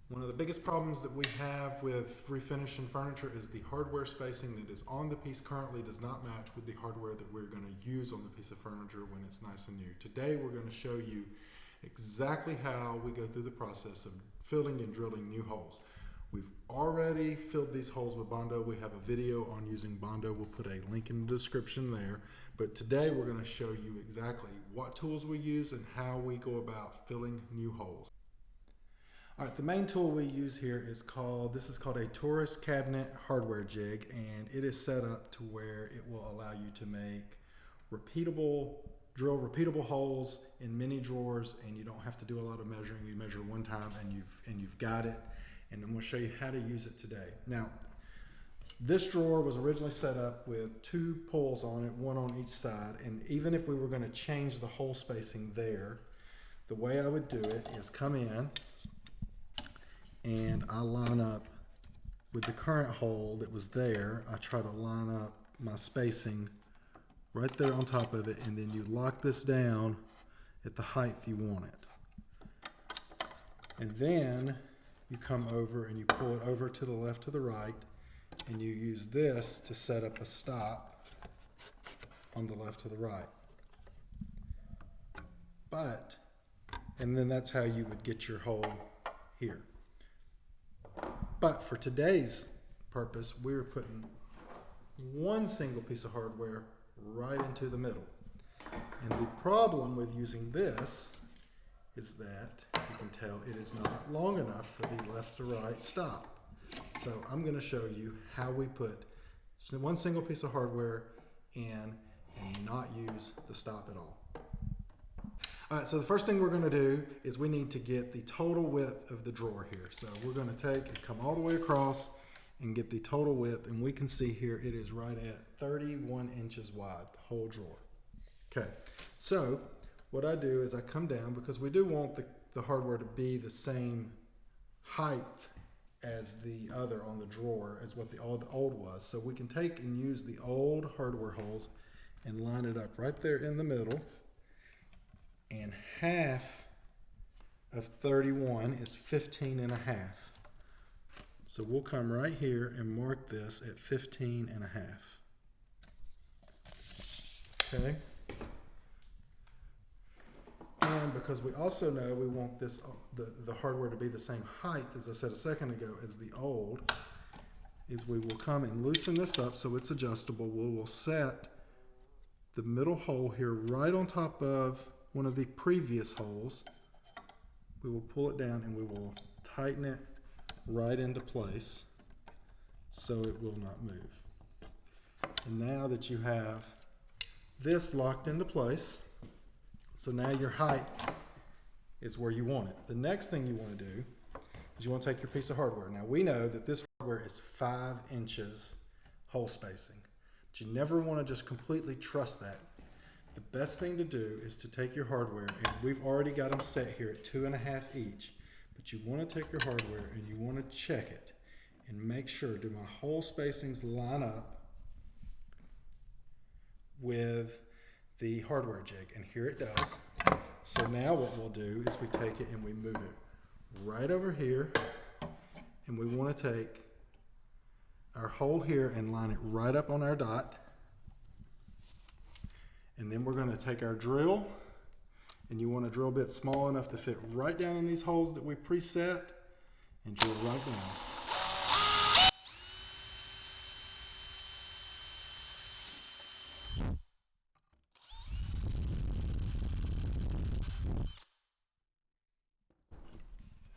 One of the biggest problems that we have with refinishing furniture is the hardware spacing that is on the piece currently does not match with the hardware that we're going to use on the piece of furniture when it's nice and new. Today we're going to show you exactly how we go through the process of filling and drilling new holes. We've already filled these holes with Bondo. We have a video on using Bondo. We'll put a link in the description there. But today we're going to show you exactly what tools we use and how we go about filling new holes. All right, the main tool we use here is called a Tourace cabinet hardware jig, and it is set up to where it will allow you to make drill repeatable holes in many drawers, and you don't have to do a lot of measuring. You measure one time and you've got it. And I'm going to show you how to use it today. Now, this drawer was originally set up with 2 pulls on it, one on each side, and even if we were going to change the hole spacing there, the way I would do it is come in and I line up with the current hole that was there. I try to line up my spacing right there on top of it, and then you lock this down at the height you want it. And then you come over and you pull it over to the left, to the right, and you use this to set up a stop on the left to the right. And then that's how you would get your hole here. But for today's purpose, we're putting one single piece of hardware right into the middle. And the problem with using this is that you can tell it is not long enough for the left to right stop. So I'm going to show you how we put one single piece of hardware in and not use the stop at all. All right, so the first thing we're going to do is we need to get the total width of the drawer here. So we're going to take and come all the way across and get the total width, and we can see here it is right at 31 inches wide, the whole drawer. Okay, so what I do is I come down, because we do want the hardware to be the same height as the other on the drawer as what the old was. So we can take and use the old hardware holes and line it up right there in the middle. And half of 31 is 15 and a half. So we'll come right here and mark this at 15 and a half. Okay. And because we also know we want this the hardware to be the same height, as I said a second ago, as the old, is we will come and loosen this up so it's adjustable. We will set the middle hole here right on top of one of the previous holes. We will pull it down and we will tighten it right into place so it will not move. And now that you have this locked into place, so now your height is where you want it. The next thing you want to do is you want to take your piece of hardware. Now we know that this hardware is 5 inches hole spacing, but you never want to just completely trust that. The best thing to do is to take your hardware, and we've already got them set here at 2.5 each, but you want to take your hardware and you want to check it and make sure, do my hole spacings line up with the hardware jig? And here it does. So now what we'll do is we take it and we move it right over here, and we want to take our hole here and line it right up on our dot. And then we're going to take our drill, and you want a drill bit small enough to fit right down in these holes that we preset, and drill right down.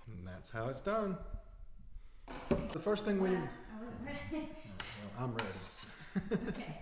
And that's how it's done. The first thing we... I wasn't ready. Well, I'm ready. Okay.